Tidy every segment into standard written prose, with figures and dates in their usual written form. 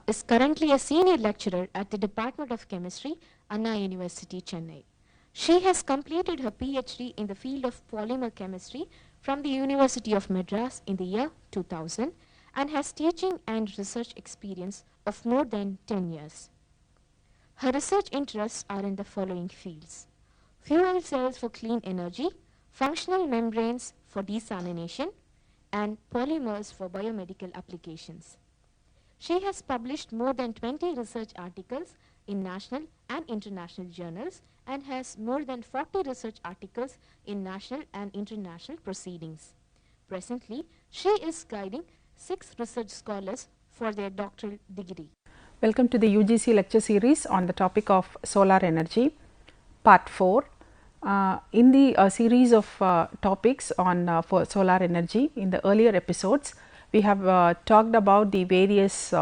is currently a senior lecturer at the Department of Chemistry, Anna University, Chennai. She has completed her PhD in the field of polymer chemistry from the University of Madras in the year 2000 and has teaching and research experience of more than 10 years. Her research interests are in the following fields: fuel cells for clean energy, functional membranes for desalination, and polymers for biomedical applications. She has published more than 20 research articles in national and international journals and has more than 40 research articles in national and international proceedings. Presently, she is guiding 6 research scholars for their doctoral degree. Welcome to the UGC lecture series on the topic of solar energy, part 4. In the series of topics on for solar energy, in the earlier episodes, we have talked about the various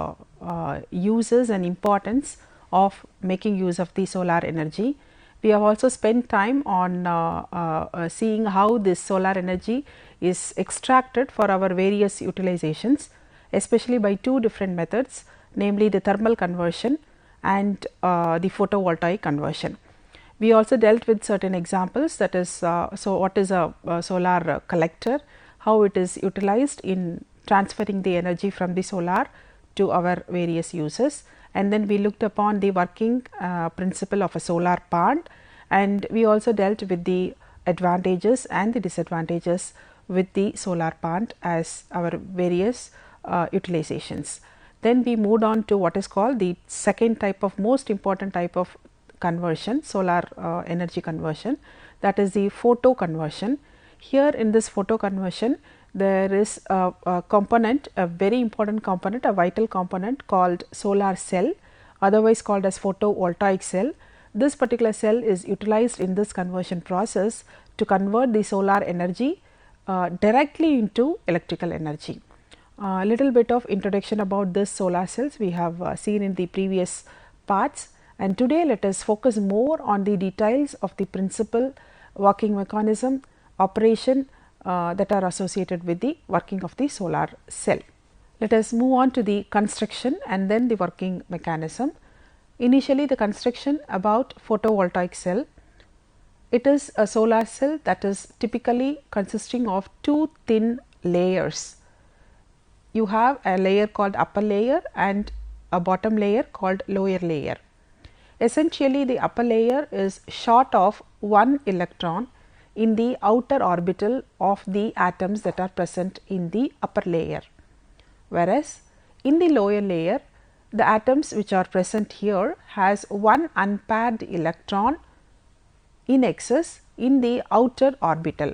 uses and importance of making use of the solar energy. We have also spent time on seeing how this solar energy is extracted for our various utilizations, especially by two different methods, namely the thermal conversion and the photovoltaic conversion. We also dealt with certain examples, that is, so what is a solar collector, how it is utilized in transferring the energy from the solar to our various uses, and then we looked upon the working principle of a solar plant, and we also dealt with the advantages and the disadvantages with the solar plant as our various utilizations. Then we moved on to what is called the second type of most important type of conversion, solar energy conversion, that is the photo conversion. Here in this photo conversion, there is a component, a very important component, a vital component called solar cell, otherwise called as photovoltaic cell. This particular cell is utilized in this conversion process to convert the solar energy directly into electrical energy. A little bit of introduction about this solar cells we have seen in the previous parts, and today let us focus more on the details of the principle, working mechanism, operation that are associated with the working of the solar cell. Let us move on to the construction and then the working mechanism. Initially, the construction about photovoltaic cell. It is a solar cell that is typically consisting of two thin layers. You have a layer called upper layer and a bottom layer called lower layer. Essentially, the upper layer is short of one electron in the outer orbital of the atoms that are present in the upper layer, whereas in the lower layer, the atoms which are present here has one unpaired electron in excess in the outer orbital,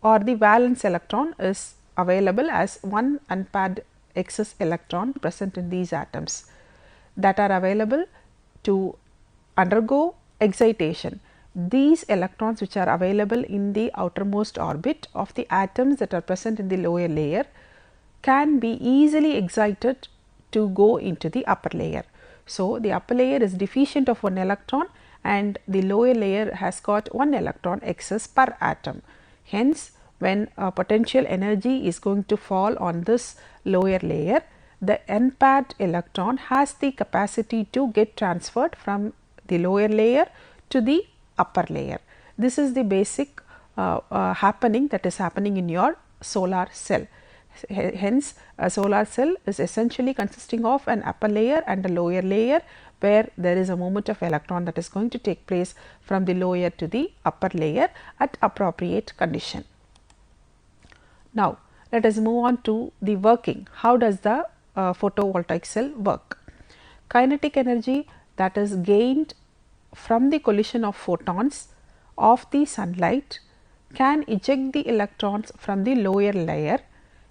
or the valence electron is available as one unpaired excess electron present in these atoms that are available to undergo excitation. These electrons which are available in the outermost orbit of the atoms that are present in the lower layer can be easily excited to go into the upper layer. So, the upper layer is deficient of one electron and the lower layer has got one electron excess per atom. Hence, when a potential energy is going to fall on this lower layer, the unpaired electron has the capacity to get transferred from the lower layer to the upper layer. This is the basic happening that is happening in your solar cell. Hence, a solar cell is essentially consisting of an upper layer and a lower layer, where there is a movement of electron that is going to take place from the lower to the upper layer at appropriate condition. Now, let us move on to the working. How does the photovoltaic cell work? Kinetic energy that is gained from the collision of photons of the sunlight can eject the electrons from the lower layer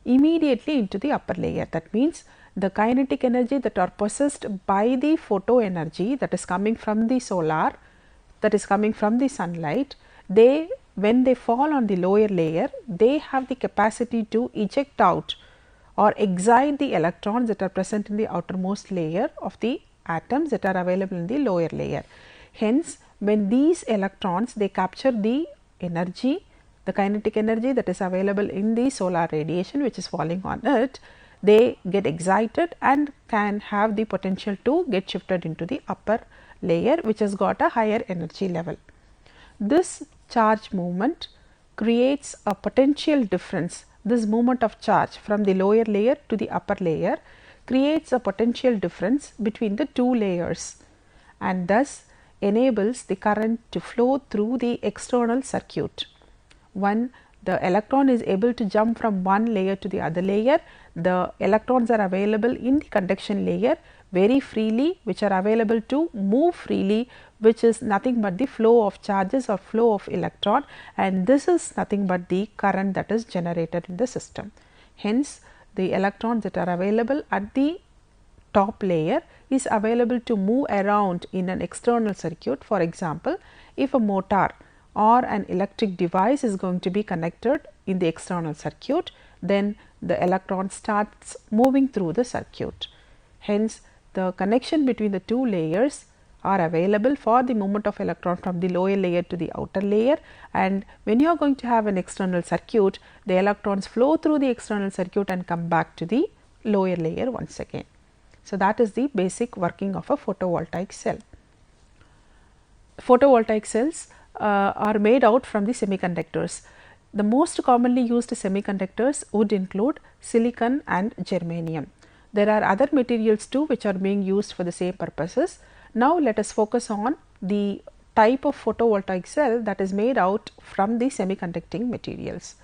immediately into the upper layer. That means, the kinetic energy that are possessed by the photo energy that is coming from the solar, that is coming from the sunlight, when they fall on the lower layer, they have the capacity to eject out or excite the electrons that are present in the outermost layer of the atoms that are available in the lower layer. Hence, when these electrons they capture the energy, the kinetic energy that is available in the solar radiation which is falling on it, they get excited and can have the potential to get shifted into the upper layer, which has got a higher energy level. This charge movement creates a potential difference. This movement of charge from the lower layer to the upper layer creates a potential difference between the two layers, and thus enables the current to flow through the external circuit. When the electron is able to jump from one layer to the other layer, the electrons are available in the conduction layer very freely, which are available to move freely, which is nothing but the flow of charges or flow of electron, and this is nothing but the current that is generated in the system. Hence, the electrons that are available at the top layer is available to move around in an external circuit. For example, if a motor or an electric device is going to be connected in the external circuit, then the electron starts moving through the circuit. Hence, the connection between the two layers are available for the movement of electron from the lower layer to the outer layer, and when you are going to have an external circuit, the electrons flow through the external circuit and come back to the lower layer once again. So, that is the basic working of a photovoltaic cell. Photovoltaic cells are made out from the semiconductors. The most commonly used semiconductors would include silicon and germanium. There are other materials too which are being used for the same purposes. Now, let us focus on the type of photovoltaic cell that is made out from the semiconducting materials.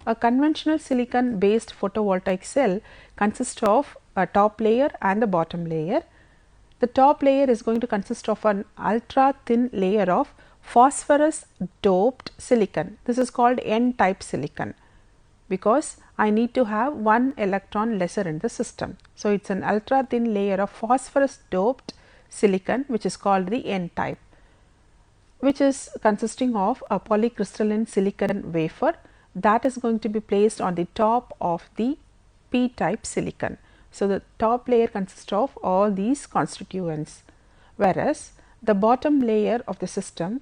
A conventional silicon based photovoltaic cell consists of a top layer and the bottom layer. The top layer is going to consist of an ultra thin layer of phosphorus doped silicon. This is called N-type silicon because I need to have one electron lesser in the system. So, it is an ultra thin layer of phosphorus doped silicon which is called the N-type, which is consisting of a polycrystalline silicon wafer that is going to be placed on the top of the P-type silicon. So, the top layer consists of all these constituents, whereas the bottom layer of the system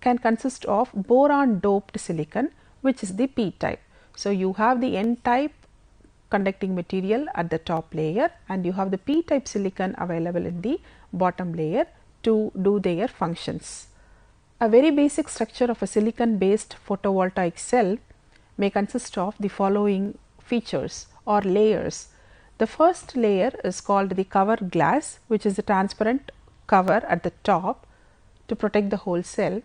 can consist of boron doped silicon, which is the P-type. So, you have the N-type conducting material at the top layer and you have the P-type silicon available in the bottom layer to do their functions. A very basic structure of a silicon based photovoltaic cell may consist of the following features or layers. The first layer is called the cover glass, which is the transparent cover at the top to protect the whole cell,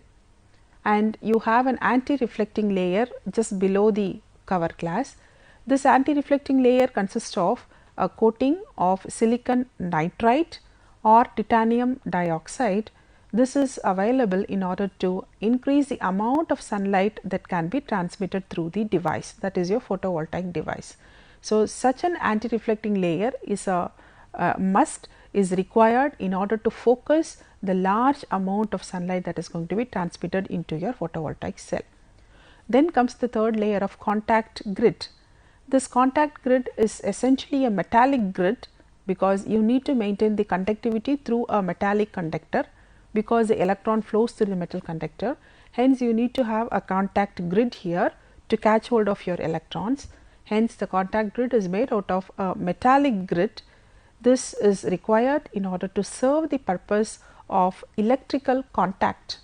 and you have an anti-reflecting layer just below the cover glass. This anti-reflecting layer consists of a coating of silicon nitride or titanium dioxide. This is available in order to increase the amount of sunlight that can be transmitted through the device, that is your photovoltaic device. So, such an anti-reflecting layer is a must, is required in order to focus the large amount of sunlight that is going to be transmitted into your photovoltaic cell. Then comes the third layer of contact grid. This contact grid is essentially a metallic grid because you need to maintain the conductivity through a metallic conductor because the electron flows through the metal conductor. Hence, you need to have a contact grid here to catch hold of your electrons. Hence, the contact grid is made out of a metallic grid. This is required in order to serve the purpose of electrical contact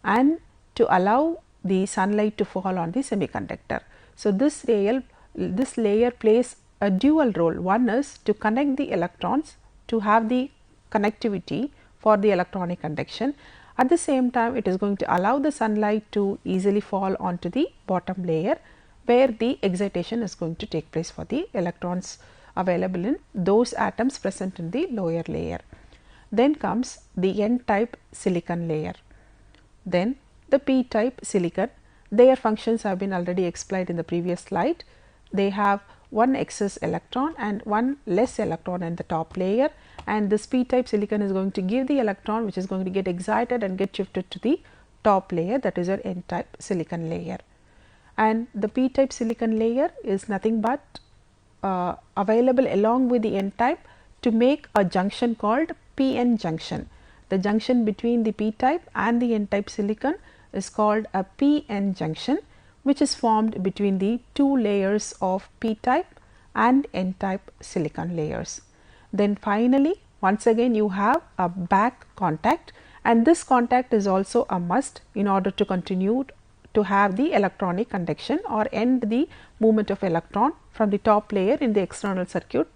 and to allow the sunlight to fall on the semiconductor. So, this layer plays a dual role. One is to connect the electrons to have the connectivity for the electronic conduction. At the same time, it is going to allow the sunlight to easily fall onto the bottom layer where the excitation is going to take place for the electrons available in those atoms present in the lower layer. Then comes the N-type silicon layer, then the P-type silicon. Their functions have been already explained in the previous slide. They have one excess electron and one less electron in the top layer, and this P-type silicon is going to give the electron which is going to get excited and get shifted to the top layer, that is your N-type silicon layer. And the P-type silicon layer is nothing but available along with the N-type to make a junction called P-N junction. The junction between the P-type and the N-type silicon is called a P-N junction, which is formed between the two layers of P-type and n-type silicon layers. Then finally, once again you have a back contact, and this contact is also a must in order to continue to have the electronic conduction or end the movement of electron from the top layer in the external circuit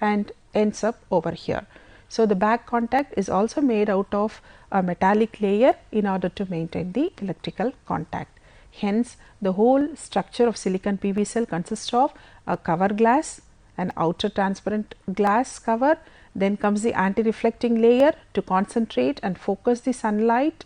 and ends up over here. So, the back contact is also made out of a metallic layer in order to maintain the electrical contact. Hence, the whole structure of silicon PV cell consists of a cover glass, an outer transparent glass cover, then comes the anti-reflecting layer to concentrate and focus the sunlight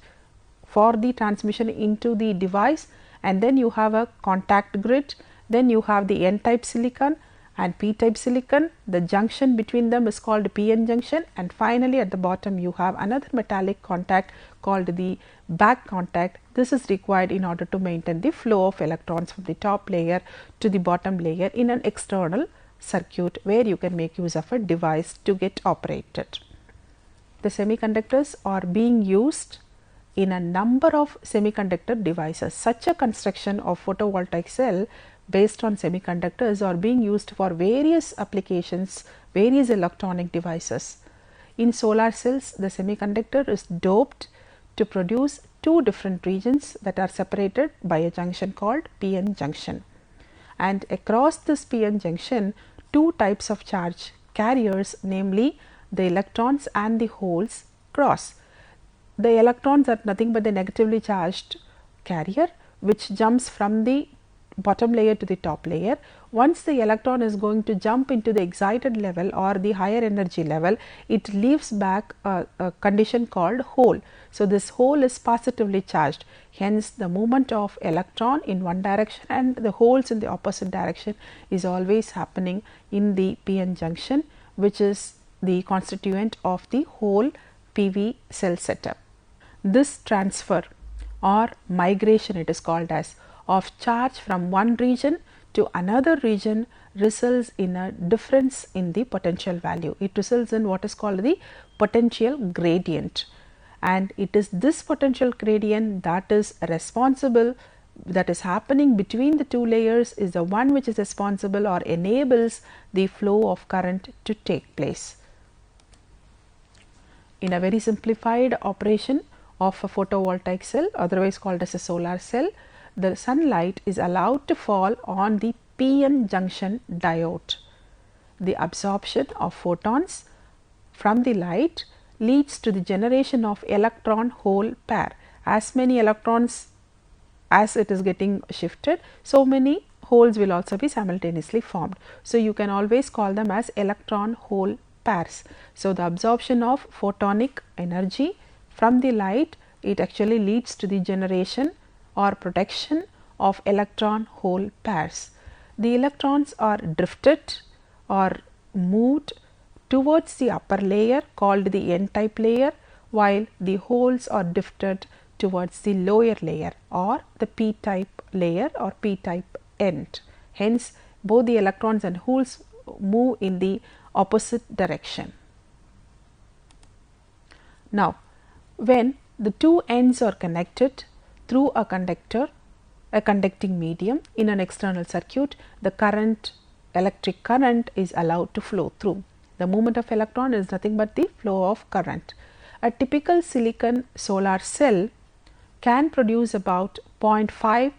for the transmission into the device, and then you have a contact grid, then you have the n-type silicon and p-type silicon. The junction between them is called p-n junction, and finally at the bottom you have another metallic contact called the back contact. This is required in order to maintain the flow of electrons from the top layer to the bottom layer in an external circuit where you can make use of a device to get operated. The semiconductors are being used in a number of semiconductor devices. Such a construction of photovoltaic cell based on semiconductors are being used for various applications, various electronic devices. In solar cells, the semiconductor is doped to produce two different regions that are separated by a junction called p-n junction, and across this p-n junction two types of charge carriers, namely the electrons and the holes, cross. The electrons are nothing but the negatively charged carrier which jumps from the bottom layer to the top layer. Once the electron is going to jump into the excited level or the higher energy level, it leaves back a condition called hole. So, this hole is positively charged, hence the movement of electron in one direction and the holes in the opposite direction is always happening in the p-n junction, which is the constituent of the whole PV cell setup. This transfer or migration, it is called as, of charge from one region to another region results in a difference in the potential value. It results in what is called the potential gradient, and it is this potential gradient that is responsible, that is happening between the two layers, is the one which is responsible or enables the flow of current to take place. In a very simplified operation of a photovoltaic cell, otherwise called as a solar cell, the sunlight is allowed to fall on the p-n junction diode. The absorption of photons from the light leads to the generation of electron hole pair. As many electrons as it is getting shifted, so many holes will also be simultaneously formed. So, you can always call them as electron hole pairs. So, the absorption of photonic energy from the light, it actually leads to the generation or protection of electron hole pairs. The electrons are drifted or moved towards the upper layer called the n-type layer, while the holes are drifted towards the lower layer or the p-type layer or p-type end. Hence, both the electrons and holes move in the opposite direction. Now, when the two ends are connected through a conductor, a conducting medium in an external circuit, the current, electric current is allowed to flow through. The movement of electron is nothing but the flow of current. A typical silicon solar cell can produce about 0.5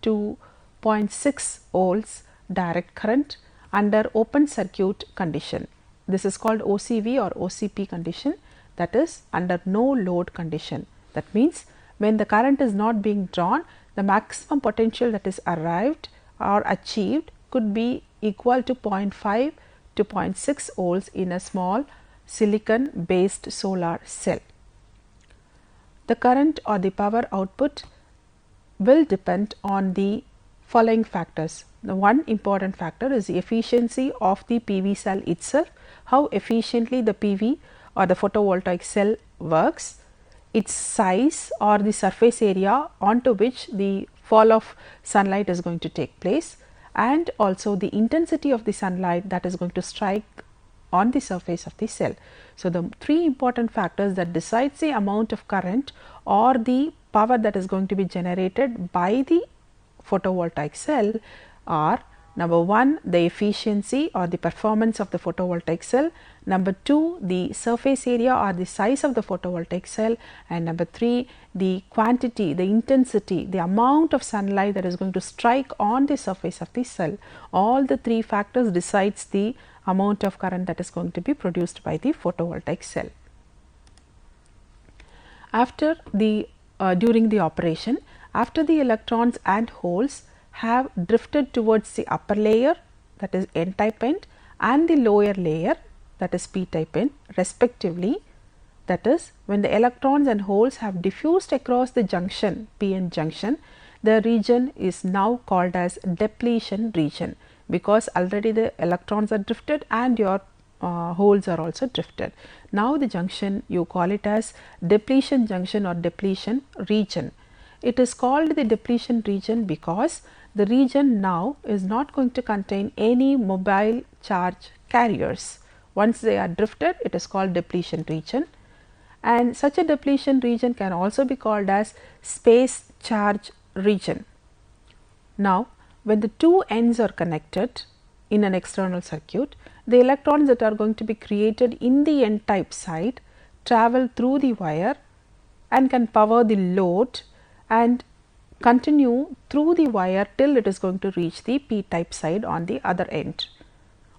to 0.6 volts direct current under open circuit condition. This is called OCV or OCP condition, that is under no load condition. That means, when the current is not being drawn, the maximum potential that is arrived or achieved could be equal to 0.5 to 0.6 volts in a small silicon based solar cell. The current or the power output will depend on the following factors. The one important factor is the efficiency of the PV cell itself, how efficiently the PV or the photovoltaic cell works, its size or the surface area onto which the fall of sunlight is going to take place, and also the intensity of the sunlight that is going to strike on the surface of the cell. So, the three important factors that decides the amount of current or the power that is going to be generated by the photovoltaic cell are Number 1, the efficiency or the performance of the photovoltaic cell. Number 2, the surface area or the size of the photovoltaic cell. And number 3, the quantity, the intensity, the amount of sunlight that is going to strike on the surface of the cell. All the 3 factors decides the amount of current that is going to be produced by the photovoltaic cell. After the during the operation, after the electrons and holes have drifted towards the upper layer, that is n type end, and the lower layer, that is p type end respectively, that is when the electrons and holes have diffused across the junction p n junction, the region is now called as depletion region, because already the electrons are drifted and your holes are also drifted. Now the junction, you call it as depletion junction or depletion region. It is called the depletion region because the region now is not going to contain any mobile charge carriers. Once they are drifted, it is called depletion region, and such a depletion region can also be called as space charge region. Now, when the two ends are connected in an external circuit, the electrons that are going to be created in the n type side travel through the wire and can power the load and continue through the wire till it is going to reach the p type side on the other end.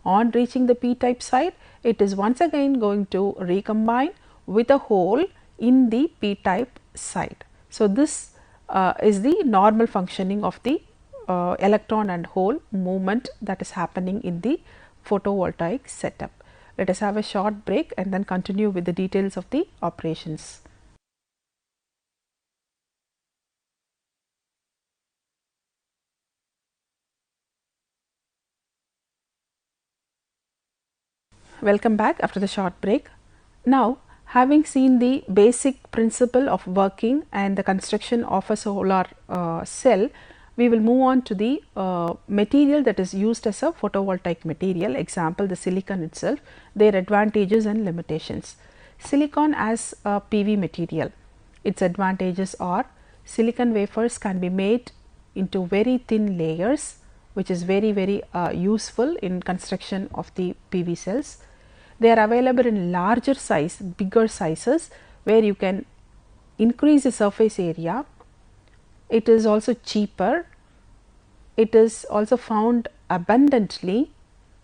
On reaching the p type side, it is once again going to recombine with a hole in the p type side. So, this is the normal functioning of the electron and hole movement that is happening in the photovoltaic setup. Let us have a short break and then continue with the details of the operations. Welcome back after the short break. Now, having seen the basic principle of working and the construction of a solar cell, we will move on to the material that is used as a photovoltaic material, example the silicon itself, their advantages and limitations. Silicon as a PV material, its advantages are silicon wafers can be made into very thin layers, which is very useful in construction of the PV cells. They are available in larger size, bigger sizes, where you can increase the surface area. It is also cheaper. It is also found abundantly.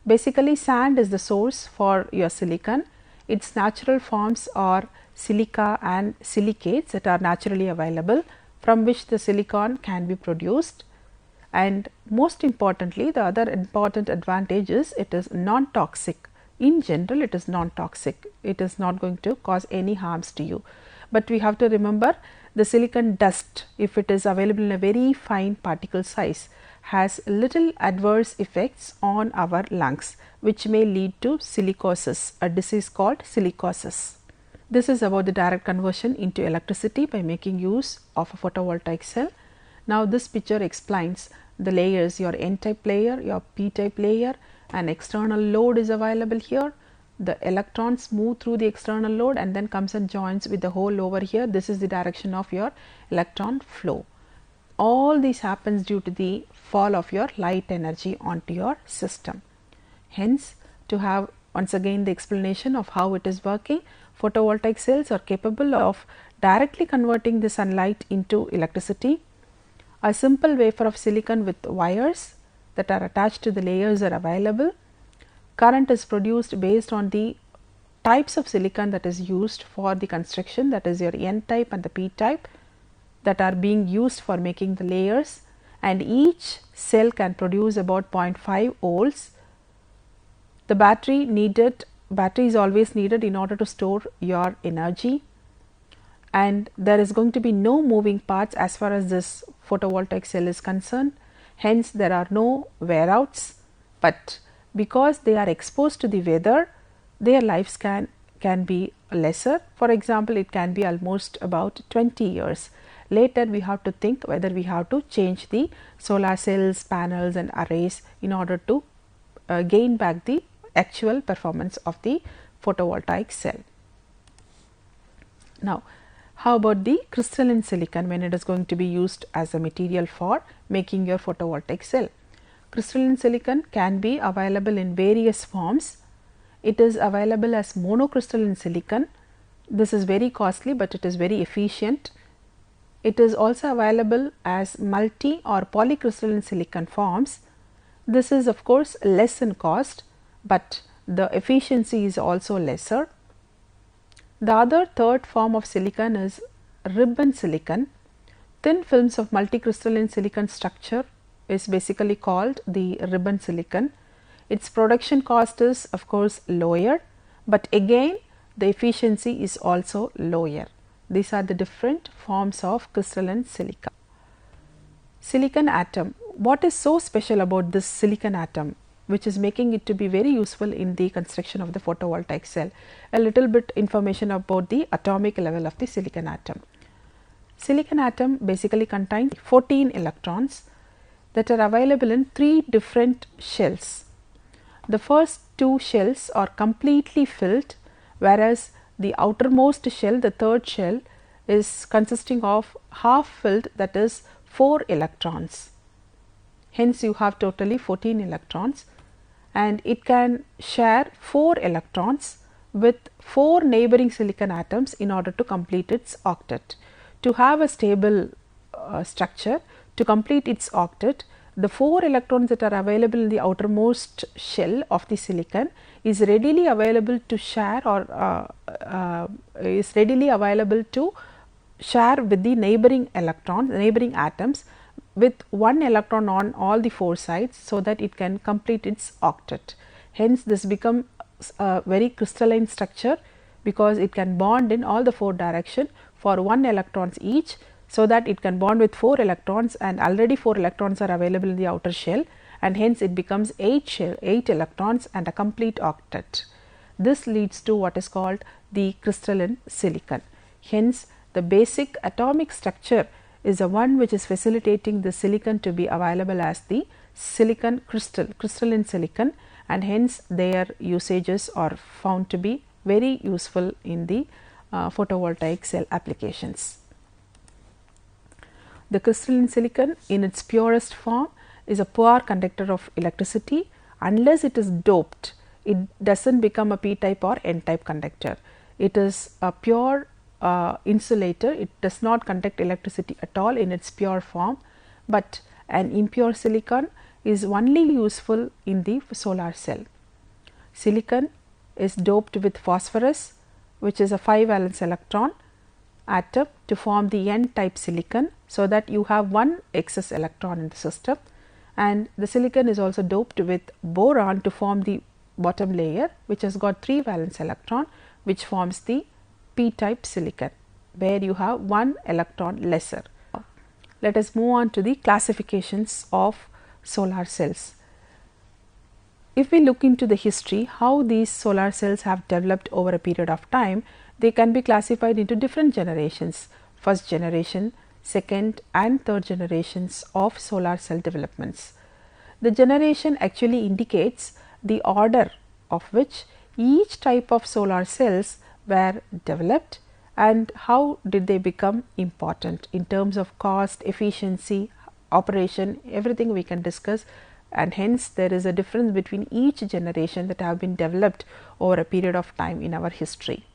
Basically, sand is the source for your silicon. Its natural forms are silica and silicates that are naturally available, from which the silicon can be produced. And most importantly, the other important advantage is it is non-toxic. In general, it is non-toxic. It is not going to cause any harms to you. But we have to remember, the silicon dust, if it is available in a very fine particle size, has little adverse effects on our lungs, which may lead to silicosis, a disease called silicosis. This is about the direct conversion into electricity by making use of a photovoltaic cell. Now, this picture explains the layers, your n type layer, your p type layer. An external load is available here. The electrons move through the external load and then comes and joins with the hole over here. This is the direction of your electron flow. All this happens due to the fall of your light energy onto your system. Hence, to have once again the explanation of how it is working, photovoltaic cells are capable of directly converting the sunlight into electricity. A simple wafer of silicon with wires that are attached to the layers are available. Current is produced based on the types of silicon that is used for the construction, that is your n type and the p type, that are being used for making the layers, and each cell can produce about 0.5 volts. The battery is always needed in order to store your energy, and there is going to be no moving parts as far as this photovoltaic cell is concerned. Hence, there are no wear outs, but because they are exposed to the weather, their lifespan can be lesser. For example, it can be almost about 20 years. Later, we have to think whether we have to change the solar cells, panels and arrays in order to gain back the actual performance of the photovoltaic cell. Now, how about the crystalline silicon when it is going to be used as a material for making your photovoltaic cell? Crystalline silicon can be available in various forms. It is available as monocrystalline silicon. This is very costly, but it is very efficient. It is also available as multi or polycrystalline silicon forms. This is of course less in cost, but the efficiency is also lesser. The other third form of silicon is ribbon silicon. Thin films of multicrystalline silicon structure is basically called the ribbon silicon. Its production cost is of course lower, but again the efficiency is also lower. These are the different forms of crystalline silica. Silicon atom. What is so special about this silicon atom, which is making it to be very useful in the construction of the photovoltaic cell? A little bit information about the atomic level of the silicon atom. Silicon atom basically contains 14 electrons that are available in 3 different shells. The first 2 shells are completely filled, whereas the outermost shell, the third shell, is consisting of half filled, that is 4 electrons. Hence, you have totally 14 electrons, and it can share 4 electrons with 4 neighboring silicon atoms in order to complete its octet. To have a stable structure, to complete its octet, the 4 electrons that are available in the outermost shell of the silicon is readily available to share or is readily available to share with the neighboring electrons, neighboring atoms, with 1 electron on all the 4 sides, so that it can complete its octet. Hence, this becomes a very crystalline structure, because it can bond in all the 4 directions for 1 electrons each, so that it can bond with 4 electrons, and already 4 electrons are available in the outer shell, and hence it becomes 8 electrons and a complete octet. This leads to what is called the crystalline silicon. Hence, the basic atomic structure is the one which is facilitating the silicon to be available as the silicon crystalline silicon, and hence their usages are found to be very useful in the photovoltaic cell applications. The crystalline silicon in its purest form is a poor conductor of electricity. Unless it is doped, it does not become a p-type or n-type conductor. It is a pure insulator. It does not conduct electricity at all in its pure form, but an impure silicon is only useful in the solar cell. Silicon is doped with phosphorus, which is a 5 valence electron atom, to form the n-type silicon, so that you have 1 excess electron in the system, and the silicon is also doped with boron to form the bottom layer, which has got 3 valence electron, which forms the p-type silicon, where you have 1 electron lesser. Let us move on to the classifications of solar cells. If we look into the history, how these solar cells have developed over a period of time, they can be classified into different generations: first generation, second and third generations of solar cell developments. The generation actually indicates the order of which each type of solar cells were developed and how did they become important in terms of cost, efficiency, operation, everything we can discuss, and hence there is a difference between each generation that have been developed over a period of time in our history.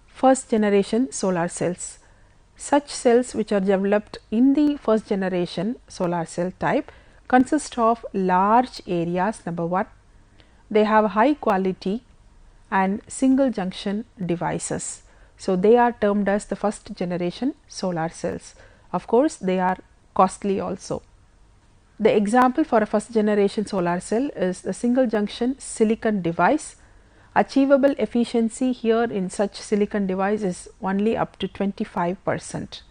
First generation solar cells. Such cells which are developed in the first generation solar cell type consist of large areas. Number 1, they have high quality and single junction devices. So, they are termed as the first generation solar cells. Of course, they are costly also. The example for a first generation solar cell is the single junction silicon device. Achievable efficiency here in such silicon device is only up to 25%.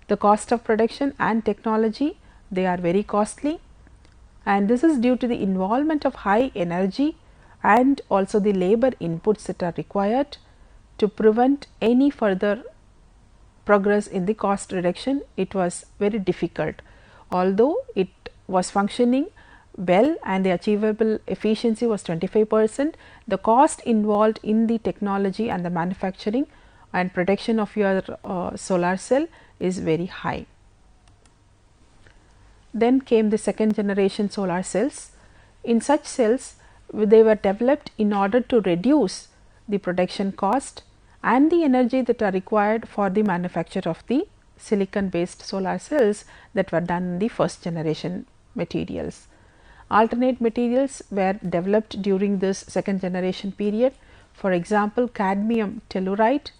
The cost of production and technology, they are very costly, and this is due to the involvement of high energy and also the labor inputs that are required to prevent any further progress in the cost reduction. It was very difficult. Although it was functioning well and the achievable efficiency was 25%, the cost involved in the technology and the manufacturing and production of your solar cell is very high. Then came the second generation solar cells. In such cells, they were developed in order to reduce the production cost and the energy that are required for the manufacture of the silicon based solar cells that were done in the first generation materials. Alternate materials were developed during this second generation period. For example, cadmium telluride,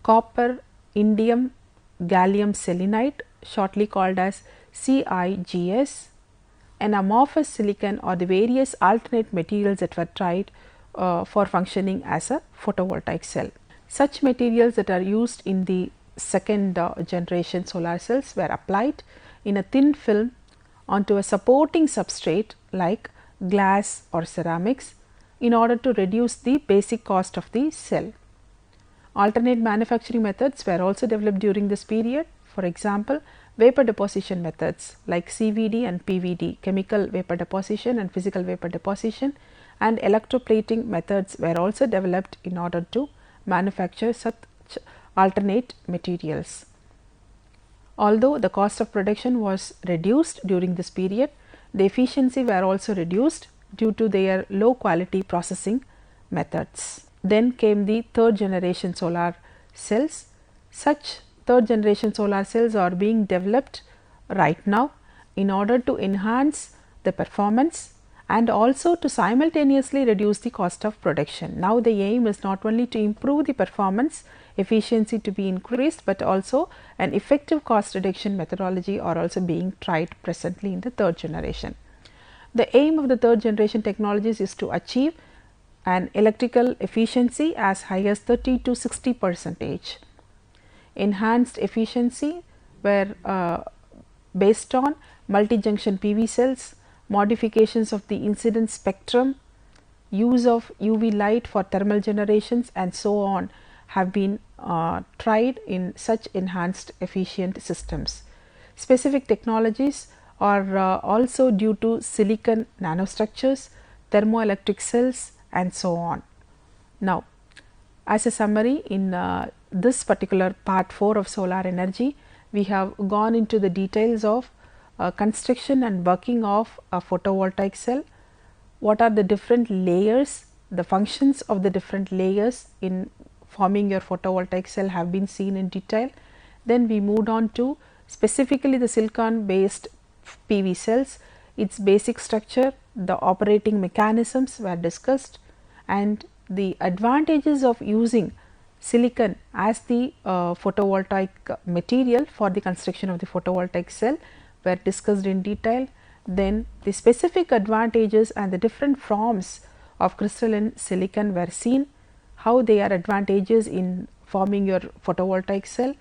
copper indium gallium selenide, shortly called as CEC-UGC, an amorphous silicon, or the various alternate materials that were tried for functioning as a photovoltaic cell. Such materials that are used in the second generation solar cells were applied in a thin film onto a supporting substrate like glass or ceramics in order to reduce the basic cost of the cell. Alternate manufacturing methods were also developed during this period. For example, vapor deposition methods like CVD and PVD, chemical vapor deposition and physical vapor deposition, and electroplating methods were also developed in order to manufacture such alternate materials. Although the cost of production was reduced during this period, the efficiency were also reduced due to their low quality processing methods. Then came the third generation solar cells. Such third generation solar cells are being developed right now in order to enhance the performance and also to simultaneously reduce the cost of production. Now, the aim is not only to improve the performance, efficiency to be increased, but also an effective cost reduction methodology are also being tried presently in the third generation. The aim of the third generation technologies is to achieve an electrical efficiency as high as 30 to 60%. Enhanced efficiency were based on multi-junction PV cells, modifications of the incident spectrum, use of UV light for thermal generations, and so on have been tried in such enhanced efficient systems. Specific technologies are also due to silicon nanostructures, thermoelectric cells, and so on. Now, as a summary, in this particular part 4 of solar energy, we have gone into the details of construction and working of a photovoltaic cell, what are the different layers, the functions of the different layers in forming your photovoltaic cell have been seen in detail. Then we moved on to specifically the silicon based PV cells, its basic structure, the operating mechanisms were discussed, and the advantages of using silicon as the photovoltaic material for the construction of the photovoltaic cell were discussed in detail. Then the specific advantages and the different forms of crystalline silicon were seen, how they are advantageous in forming your photovoltaic cell,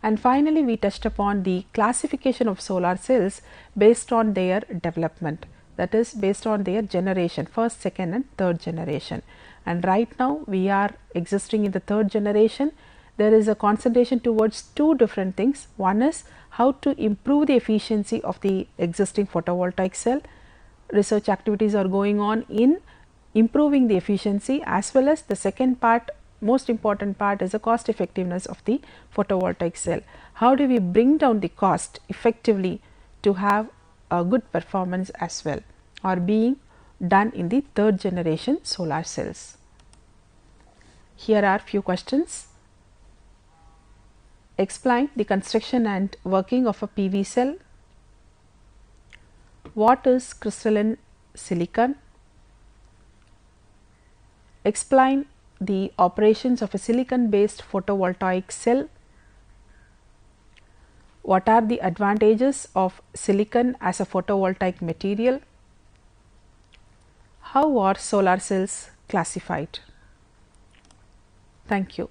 and finally we touched upon the classification of solar cells based on their development, that is based on their generation, first, second and third generation. And right now we are existing in the third generation. There is a concentration towards two different things. One is how to improve the efficiency of the existing photovoltaic cell. Research activities are going on in improving the efficiency, as well as the second part, most important part, is the cost effectiveness of the photovoltaic cell. How do we bring down the cost effectively to have a good performance as well, are being done in the third generation solar cells. Here are few questions. Explain the construction and working of a PV cell. What is crystalline silicon? Explain the operations of a silicon based photovoltaic cell. What are the advantages of silicon as a photovoltaic material? How are solar cells classified? Thank you.